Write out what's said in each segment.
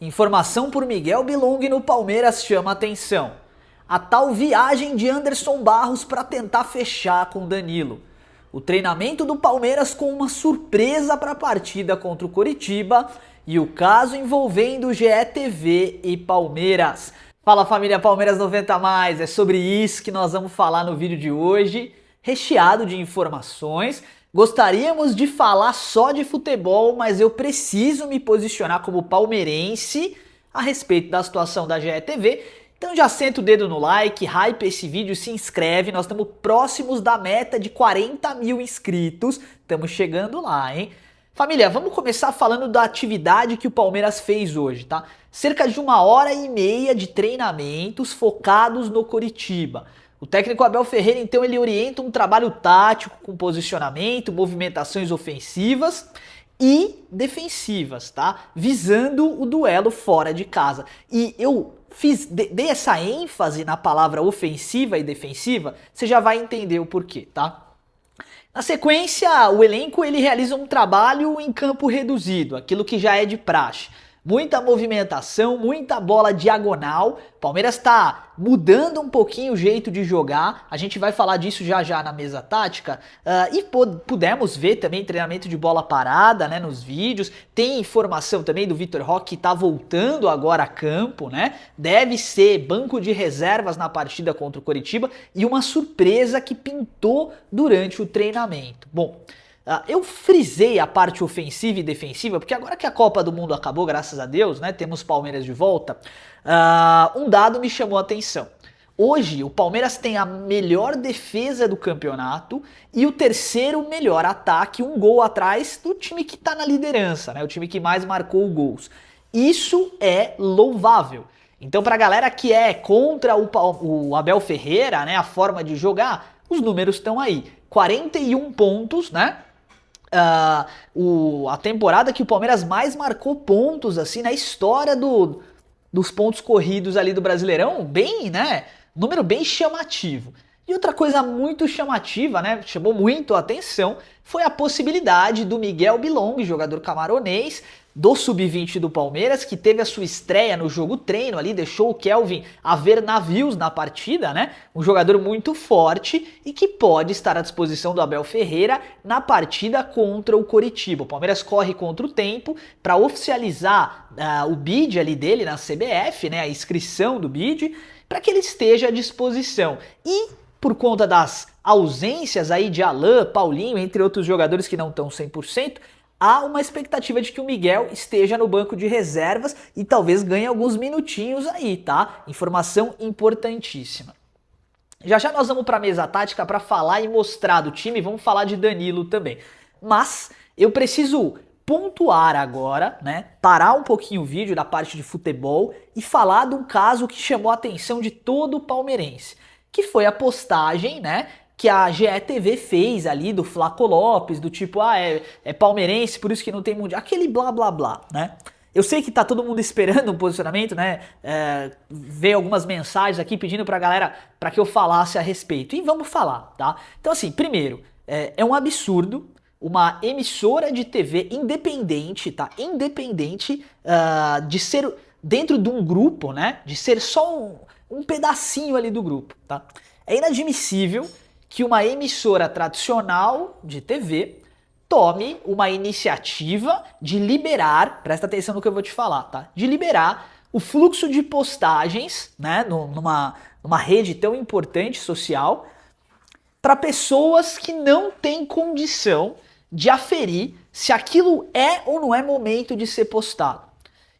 Informação por Miguel Bilong no Palmeiras chama atenção. A tal viagem de Anderson Barros para tentar fechar com Danilo. O treinamento do Palmeiras com uma surpresa para a partida contra o Coritiba e o caso envolvendo o GE TV e Palmeiras. Fala família Palmeiras 90+, é sobre isso que nós vamos falar no vídeo de hoje, recheado de informações. Gostaríamos de falar só de futebol, mas eu preciso me posicionar como palmeirense a respeito da situação da GE TV. Então já senta o dedo no like, hype esse vídeo, se inscreve. Nós estamos próximos da meta de 40 mil inscritos. Estamos chegando lá, hein? Família, vamos começar falando da atividade que o Palmeiras fez hoje, tá? Cerca de 1h30 de treinamentos focados no Coritiba. O técnico Abel Ferreira, então, ele orienta um trabalho tático com posicionamento, movimentações ofensivas e defensivas, tá? Visando o duelo fora de casa. E eu dei essa ênfase na palavra ofensiva e defensiva, você já vai entender o porquê, tá? Na sequência, o elenco ele realiza um trabalho em campo reduzido, aquilo que já é de praxe. Muita movimentação, muita bola diagonal. Palmeiras está mudando um pouquinho o jeito de jogar. A gente vai falar disso já já na mesa tática. E pudemos ver também treinamento de bola parada, né, nos vídeos. Tem informação também do Vitor Roque que está voltando agora a campo, né? Deve ser banco de reservas na partida contra o Coritiba. E uma surpresa que pintou durante o treinamento. Bom, eu frisei a parte ofensiva e defensiva, porque agora que a Copa do Mundo acabou, graças a Deus, né, temos Palmeiras de volta, um dado me chamou a atenção. Hoje, o Palmeiras tem a melhor defesa do campeonato e o terceiro melhor ataque, um gol atrás do time que está na liderança, né, o time que mais marcou gols. Isso é louvável. Então, para a galera que é contra o Abel Ferreira, né, a forma de jogar, os números estão aí. 41 pontos, né? A temporada que o Palmeiras mais marcou pontos assim na história dos pontos corridos ali do Brasileirão, bem, né? Número bem chamativo. E outra coisa muito chamativa, né? Chamou muito a atenção, foi a possibilidade do Miguel Bilong, jogador camaronês, do Sub-20 do Palmeiras, que teve a sua estreia no jogo treino ali, deixou o Kelvin a ver navios na partida, né? Um jogador muito forte e que pode estar à disposição do Abel Ferreira na partida contra o Coritiba. O Palmeiras corre contra o tempo para oficializar o bid ali dele na CBF, né? A inscrição do bid, para que ele esteja à disposição. E por conta das ausências aí de Alan, Paulinho, entre outros jogadores que não estão 100%, há uma expectativa de que o Miguel esteja no banco de reservas e talvez ganhe alguns minutinhos aí, tá? Informação importantíssima. Já já nós vamos para a mesa tática para falar e mostrar do time, vamos falar de Danilo também. Mas eu preciso pontuar agora, né? Parar um pouquinho o vídeo da parte de futebol e falar de um caso que chamou a atenção de todo o palmeirense, que foi a postagem, né, que a GE TV fez ali do Flaco Lopes, do tipo, é palmeirense, por isso que não tem mundial, aquele blá blá blá, né? Eu sei que tá todo mundo esperando um posicionamento, né? Veio algumas mensagens aqui pedindo pra galera pra que eu falasse a respeito. E vamos falar, tá? Então assim, primeiro, é um absurdo uma emissora de TV independente, tá? Independente de ser dentro de um grupo, né? De ser só um pedacinho ali do grupo, tá? É inadmissível que uma emissora tradicional de TV tome uma iniciativa de liberar, presta atenção no que eu vou te falar, tá? De liberar o fluxo de postagens, né, numa rede tão importante social, para pessoas que não têm condição de aferir se aquilo é ou não é momento de ser postado.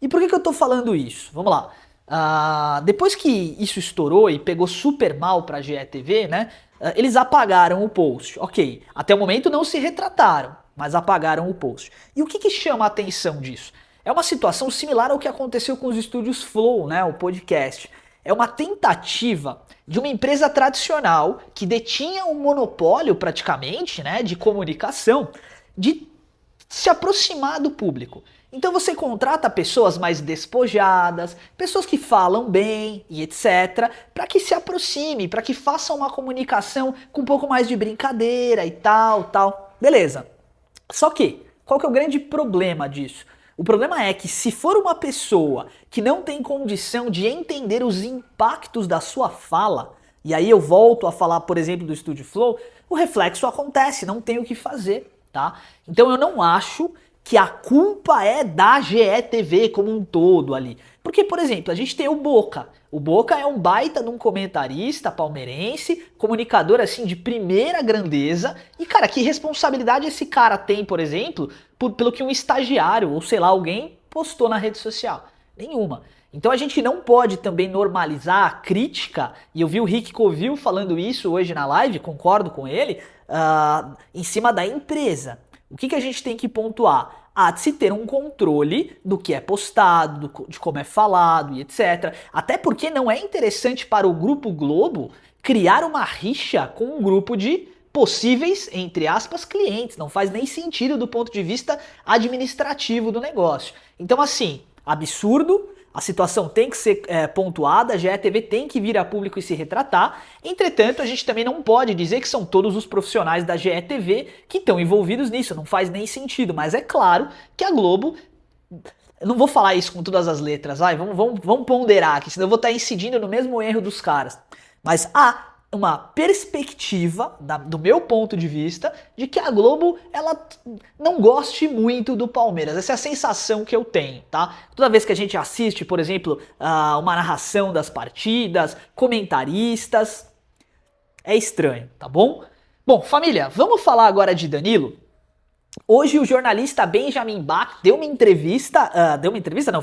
E por que eu tô falando isso? Vamos lá. Depois que isso estourou e pegou super mal pra GE TV, né? Eles apagaram o post. Ok, até o momento não se retrataram, mas apagaram o post. E o que chama a atenção disso? É uma situação similar ao que aconteceu com os estúdios Flow, né? O podcast. É uma tentativa de uma empresa tradicional que detinha um monopólio praticamente, né? De comunicação, de se aproximar do público. Então você contrata pessoas mais despojadas, pessoas que falam bem e etc, para que se aproxime, para que façam uma comunicação com um pouco mais de brincadeira e tal. Beleza. Só que, qual que é o grande problema disso? O problema é que se for uma pessoa que não tem condição de entender os impactos da sua fala, e aí eu volto a falar, por exemplo, do Studio Flow, o reflexo acontece, não tem o que fazer, tá? Então eu não acho que a culpa é da GETV como um todo ali. Porque, por exemplo, a gente tem o Boca. O Boca é um baita de um comentarista palmeirense, comunicador assim de primeira grandeza. E, cara, que responsabilidade esse cara tem, por exemplo, pelo que um estagiário ou sei lá, alguém postou na rede social? Nenhuma. Então a gente não pode também normalizar a crítica, e eu vi o Rick Covil falando isso hoje na live, concordo com ele, em cima da empresa. O que a gente tem que pontuar? Há de se ter um controle do que é postado, de como é falado e etc. Até porque não é interessante para o Grupo Globo criar uma rixa com um grupo de possíveis, entre aspas, clientes. Não faz nem sentido do ponto de vista administrativo do negócio. Então assim, absurdo. A situação tem que ser pontuada, a GETV tem que vir a público e se retratar. Entretanto, a gente também não pode dizer que são todos os profissionais da GETV que estão envolvidos nisso, não faz nem sentido. Mas é claro que a Globo... Eu não vou falar isso com todas as letras, vamos ponderar aqui, senão eu vou estar incidindo no mesmo erro dos caras. Mas há uma perspectiva, do meu ponto de vista, de que a Globo, ela não goste muito do Palmeiras. Essa é a sensação que eu tenho, tá? Toda vez que a gente assiste, por exemplo, uma narração das partidas, comentaristas, é estranho, tá bom? Bom, família, vamos falar agora de Danilo? Hoje o jornalista Benjamin Bach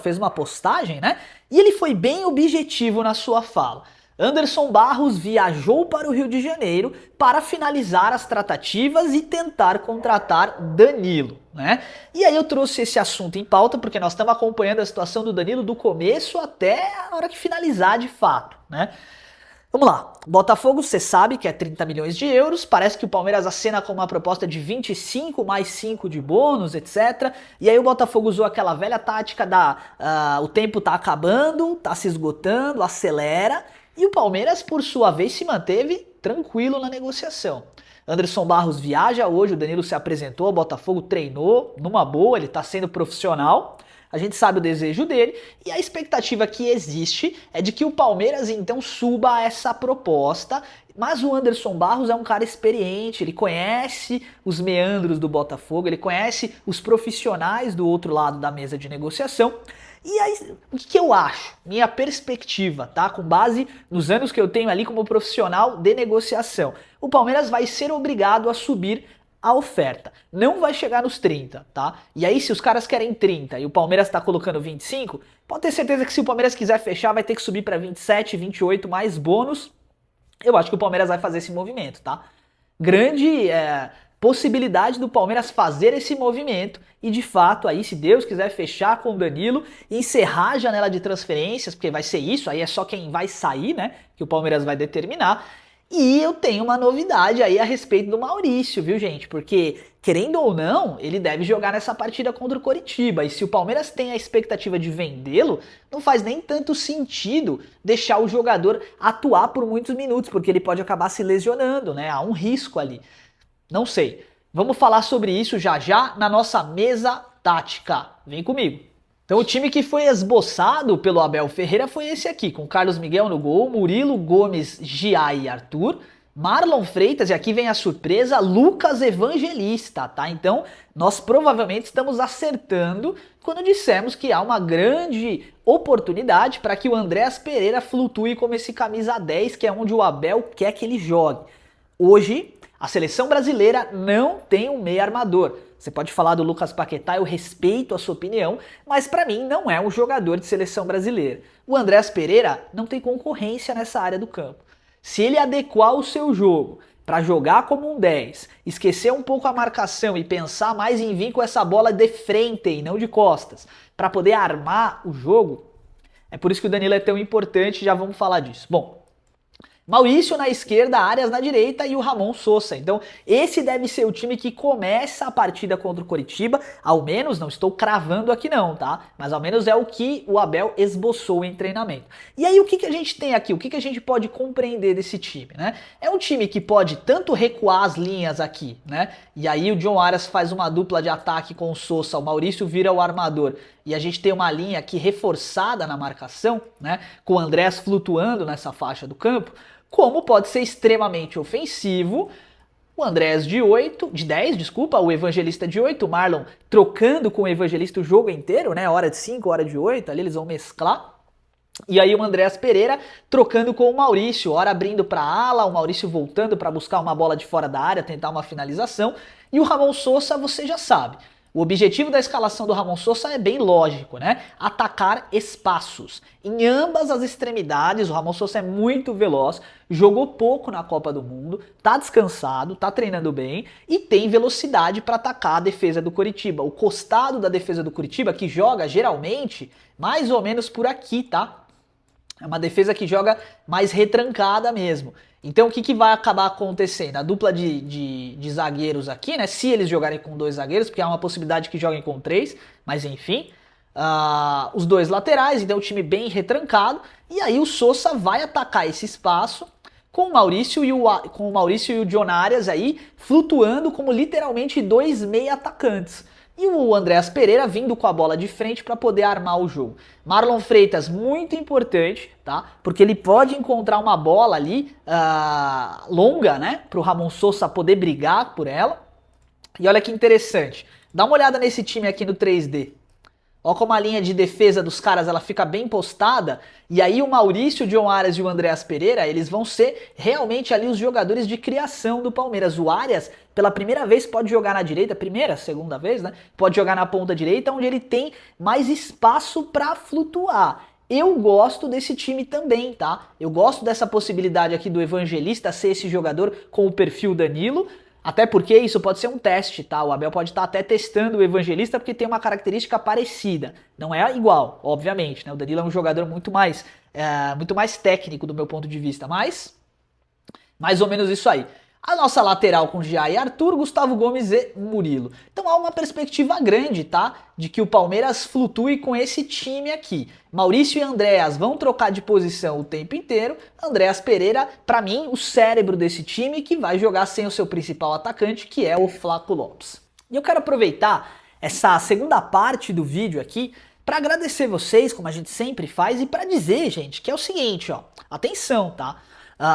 fez uma postagem, né? E ele foi bem objetivo na sua fala. Anderson Barros viajou para o Rio de Janeiro para finalizar as tratativas e tentar contratar Danilo, né? E aí eu trouxe esse assunto em pauta porque nós estamos acompanhando a situação do Danilo do começo até a hora que finalizar de fato, né? Vamos lá, Botafogo, você sabe que é 30 milhões de euros, parece que o Palmeiras acena com uma proposta de 25 mais 5 de bônus, etc. E aí o Botafogo usou aquela velha tática o tempo tá acabando, tá se esgotando, acelera. E o Palmeiras, por sua vez, se manteve tranquilo na negociação. Anderson Barros viaja hoje, o Danilo se apresentou, o Botafogo treinou numa boa, ele tá sendo profissional. A gente sabe o desejo dele e a expectativa que existe é de que o Palmeiras então suba a essa proposta, mas o Anderson Barros é um cara experiente, ele conhece os meandros do Botafogo, ele conhece os profissionais do outro lado da mesa de negociação. E aí, o que eu acho? Minha perspectiva, tá? Com base nos anos que eu tenho ali como profissional de negociação. O Palmeiras vai ser obrigado a subir a oferta. Não vai chegar nos 30, tá? E aí, se os caras querem 30 e o Palmeiras tá colocando 25, pode ter certeza que se o Palmeiras quiser fechar, vai ter que subir para 27, 28 mais bônus. Eu acho que o Palmeiras vai fazer esse movimento, tá? Grande possibilidade do Palmeiras fazer esse movimento e de fato aí, se Deus quiser fechar com o Danilo, encerrar a janela de transferências, porque vai ser isso, aí é só quem vai sair, né, que o Palmeiras vai determinar. E eu tenho uma novidade aí a respeito do Maurício, viu, gente? Porque, querendo ou não, ele deve jogar nessa partida contra o Coritiba. E se o Palmeiras tem a expectativa de vendê-lo, não faz nem tanto sentido deixar o jogador atuar por muitos minutos, porque ele pode acabar se lesionando, né? Há um risco ali. Não sei. Vamos falar sobre isso já já na nossa mesa tática. Vem comigo. Então o time que foi esboçado pelo Abel Ferreira foi esse aqui, com Carlos Miguel no gol, Murilo, Gomes, Gia e Arthur, Marlon Freitas, e aqui vem a surpresa, Lucas Evangelista, tá? Então nós provavelmente estamos acertando quando dissemos que há uma grande oportunidade para que o Andréas Pereira flutue como esse camisa 10, que é onde o Abel quer que ele jogue. Hoje, a seleção brasileira não tem um meia armador. Você pode falar do Lucas Paquetá, eu respeito a sua opinião, mas para mim não é um jogador de seleção brasileira. O Andréas Pereira não tem concorrência nessa área do campo. Se ele adequar o seu jogo para jogar como um 10, esquecer um pouco a marcação e pensar mais em vir com essa bola de frente e não de costas, para poder armar o jogo, é por isso que o Danilo é tão importante, já vamos falar disso. Bom, Maurício na esquerda, Arias na direita e o Ramon Sosa. Então esse deve ser o time que começa a partida contra o Coritiba, ao menos, não estou cravando aqui não, tá? Mas ao menos é o que o Abel esboçou em treinamento. E aí o que a gente tem aqui? O que a gente pode compreender desse time, né? É um time que pode tanto recuar as linhas aqui, né? E aí o John Arias faz uma dupla de ataque com o Sosa, o Maurício vira o armador. e a gente tem uma linha aqui reforçada na marcação, né, com o Andrés flutuando nessa faixa do campo, como pode ser extremamente ofensivo o Andrés de 10, desculpa, o Evangelista de 8, o Marlon trocando com o Evangelista o jogo inteiro, né, hora de 5, hora de 8, ali eles vão mesclar. E aí o Andreas Pereira trocando com o Maurício, hora abrindo para a ala, o Maurício voltando para buscar uma bola de fora da área, tentar uma finalização. E o Ramon Sosa, você já sabe. O objetivo da escalação do Ramon Sosa é bem lógico, né? Atacar espaços. Em ambas as extremidades, o Ramon Sosa é muito veloz, jogou pouco na Copa do Mundo, tá descansado, tá treinando bem e tem velocidade para atacar a defesa do Coritiba. O costado da defesa do Coritiba, que joga geralmente mais ou menos por aqui, tá? É uma defesa que joga mais retrancada mesmo. Então o que vai acabar acontecendo? A dupla de zagueiros aqui, né? Se eles jogarem com 2 zagueiros, porque há uma possibilidade que joguem com 3, mas enfim. Os 2 laterais, então o time bem retrancado. E aí o Sosa vai atacar esse espaço com o Maurício e o John Arias aí flutuando como literalmente 2 meia atacantes. E o Andreas Pereira vindo com a bola de frente para poder armar o jogo. Marlon Freitas, muito importante, tá? Porque ele pode encontrar uma bola ali longa, né? Para o Ramon Sosa poder brigar por ela. E olha que interessante. Dá uma olhada nesse time aqui no 3D. Olha como a linha de defesa dos caras ela fica bem postada. E aí o Maurício, o John Arias e o Andreas Pereira, eles vão ser realmente ali os jogadores de criação do Palmeiras. O Arias, pela primeira vez, pode jogar na direita, segunda vez, né? Pode jogar na ponta direita, onde ele tem mais espaço para flutuar. Eu gosto desse time também, tá? Eu gosto dessa possibilidade aqui do Evangelista ser esse jogador com o perfil Danilo. Até porque isso pode ser um teste, tá? O Abel pode estar até testando o Evangelista porque tem uma característica parecida. Não é igual, obviamente, né? O Danilo é um jogador muito mais técnico do meu ponto de vista, mas mais ou menos isso aí. A nossa lateral com Gia e Arthur, Gustavo Gomes e Murilo. Então há uma perspectiva grande, tá? De que o Palmeiras flutue com esse time aqui. Maurício e Andreas vão trocar de posição o tempo inteiro. Andreas Pereira, pra mim, o cérebro desse time que vai jogar sem o seu principal atacante, que é o Flaco Lopes. E eu quero aproveitar essa segunda parte do vídeo aqui para agradecer vocês, como a gente sempre faz, e para dizer, gente, que é o seguinte, ó. Atenção, tá?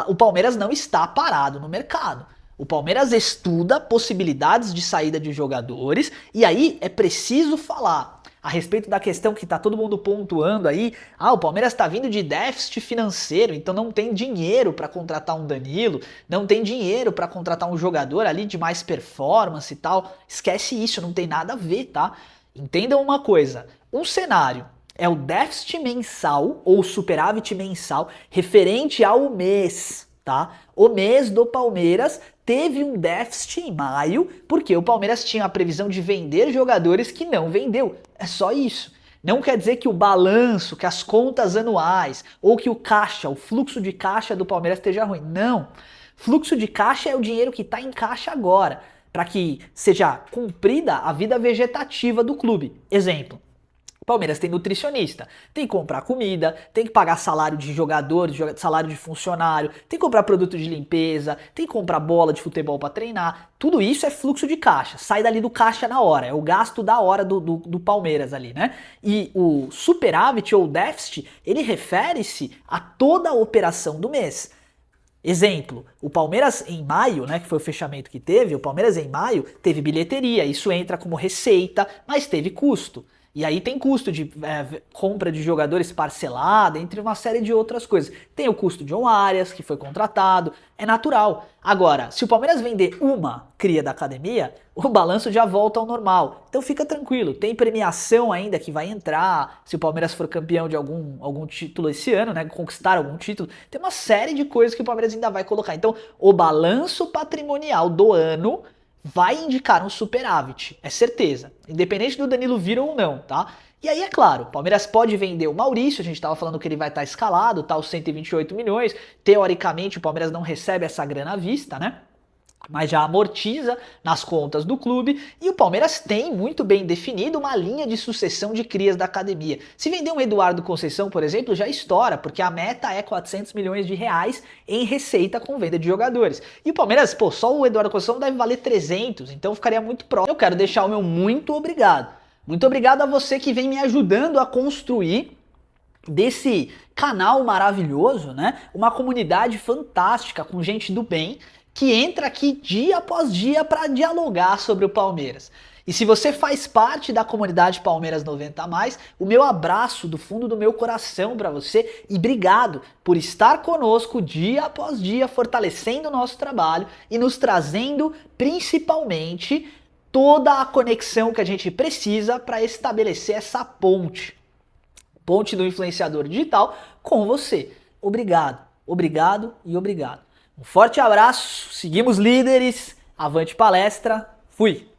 O Palmeiras não está parado no mercado. O Palmeiras estuda possibilidades de saída de jogadores e aí é preciso falar a respeito da questão que está todo mundo pontuando aí. O Palmeiras está vindo de déficit financeiro, então não tem dinheiro para contratar um Danilo, não tem dinheiro para contratar um jogador ali de mais performance e tal. Esquece isso, não tem nada a ver, tá? Entendam uma coisa, um cenário é o déficit mensal ou superávit mensal referente ao mês, tá? O mês do Palmeiras teve um déficit em maio porque o Palmeiras tinha a previsão de vender jogadores que não vendeu. É só isso. Não quer dizer que o balanço, que as contas anuais ou que o caixa, o fluxo de caixa do Palmeiras esteja ruim. Não. Fluxo de caixa é o dinheiro que está em caixa agora, para que seja cumprida a vida vegetativa do clube. Exemplo. Palmeiras tem nutricionista, tem que comprar comida, tem que pagar salário de jogador, salário de funcionário, tem que comprar produto de limpeza, tem que comprar bola de futebol para treinar. Tudo isso é fluxo de caixa, sai dali do caixa na hora, é o gasto da hora do Palmeiras ali, né? E o superávit ou déficit, ele refere-se a toda a operação do mês. Exemplo, o Palmeiras em maio, né, que foi o fechamento que teve, o Palmeiras em maio teve bilheteria, isso entra como receita, mas teve custo. E aí tem custo de compra de jogadores parcelada, entre uma série de outras coisas. Tem o custo de John Arias, que foi contratado, é natural. Agora, se o Palmeiras vender uma cria da academia, o balanço já volta ao normal. Então fica tranquilo, tem premiação ainda que vai entrar, se o Palmeiras for campeão de algum título esse ano, né, conquistar algum título, tem uma série de coisas que o Palmeiras ainda vai colocar. Então o balanço patrimonial do ano vai indicar um superávit, é certeza, independente do Danilo vir ou não, tá? E aí, é claro, o Palmeiras pode vender o Maurício, a gente estava falando que ele vai estar escalado, tá, os 128 milhões, teoricamente o Palmeiras não recebe essa grana à vista, né? Mas já amortiza nas contas do clube e o Palmeiras tem muito bem definido uma linha de sucessão de crias da academia. Se vender um Eduardo Conceição, por exemplo, já estoura, porque a meta é 400 milhões de reais em receita com venda de jogadores. E o Palmeiras, só o Eduardo Conceição deve valer 300, então ficaria muito próximo. Eu quero deixar o meu muito obrigado. Muito obrigado a você que vem me ajudando a construir desse canal maravilhoso, né? Uma comunidade fantástica com gente do bem que entra aqui dia após dia para dialogar sobre o Palmeiras. E se você faz parte da comunidade Palmeiras 90 a mais, o meu abraço do fundo do meu coração para você e obrigado por estar conosco dia após dia, fortalecendo o nosso trabalho e nos trazendo principalmente toda a conexão que a gente precisa para estabelecer essa ponte do influenciador digital com você. Obrigado, obrigado e obrigado. Um forte abraço, seguimos líderes, avante palestra, fui!